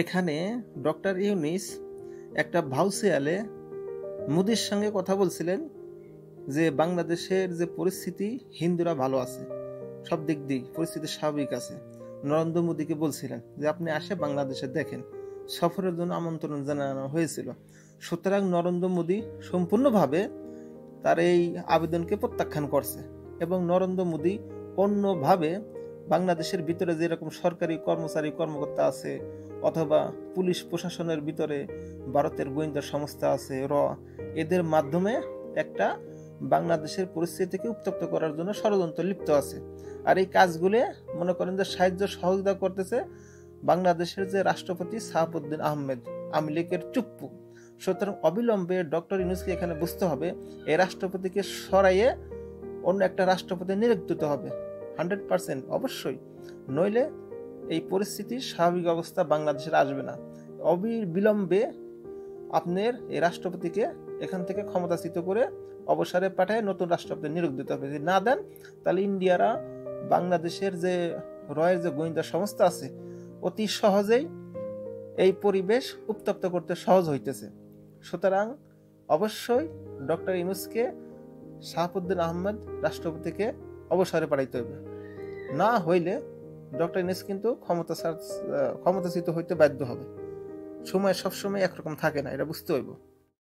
এখানে ডক্টর ইউনিস একটা ভাউসিয়ালে মোদির সঙ্গে কথা বলছিলেন যে বাংলাদেশের যে পরিস্থিতি, হিন্দুরা ভালো আছে, সব দিক দিয়ে পরিস্থিতি স্বাভাবিক আছে। নরেন্দ্র মোদীকে বলছিলেন যে আপনি আসে বাংলাদেশে দেখেন, সফরের জন্য আমন্ত্রণ জানানো হয়েছিল। সুতরাং নরেন্দ্র মোদী সম্পূর্ণভাবে তার এই আবেদনকে প্রত্যাখ্যান করছে এবং নরেন্দ্র মোদী অন্যভাবে বাংলাদেশের ভিতরে যেরকম সরকারি কর্মচারী কর্মকর্তা আছে অথবা পুলিশ প্রশাসনের ভিতরে ভারতের গোয়েন্দা সংস্থা আছে এদের মাধ্যমে একটা বাংলাদেশের পরিস্থিতিকে উত্তপ্ত করার জন্য ষড়যন্ত্র লিপ্ত আছে। আর এই কাজগুলো মনে করেন যে সাহায্য সহযোগিতা করতেছে বাংলাদেশের যে রাষ্ট্রপতি সাহাবুদ্দিন আহমেদ, আওয়ামী লীগের চুপ্পু। সুতরাং অবিলম্বে ডক্টর ইউনূসকে এখানে বুঝতে হবে এই রাষ্ট্রপতিকে সরাইয়ে অন্য একটা রাষ্ট্রপতি নিয়োগ দিতে হবে 100% অবশ্যই, নইলে এই পরিস্থিতির স্বাভাবিক অবস্থা বাংলাদেশের আসবে না। অবিলম্বে আপনার এই রাষ্ট্রপতিকে এখান থেকে ক্ষমতাচ্যুত করে অবসরে পাঠায় নতুন রাষ্ট্রপতি নিয়োগ দিতে হবে। যদি না দেন তাহলে ইন্ডিয়ারা বাংলাদেশের যে রয়ের যে গোয়েন্দা সংস্থা আছে অতি সহজেই এই পরিবেশ উত্তপ্ত করতে সহজ হইতেছে। সুতরাং অবশ্যই ডক্টর ইউনূসকে সাহাবুদ্দিন আহমেদ রাষ্ট্রপতিকে অবসরে পাঠাইতে হবে, না হইলে ডক্টর ইউনূস কিন্তু ক্ষমতাচ্যুত হইতে বাধ্য হবে। সময় সবসময় একরকম থাকে না, এটা বুঝতে হইব।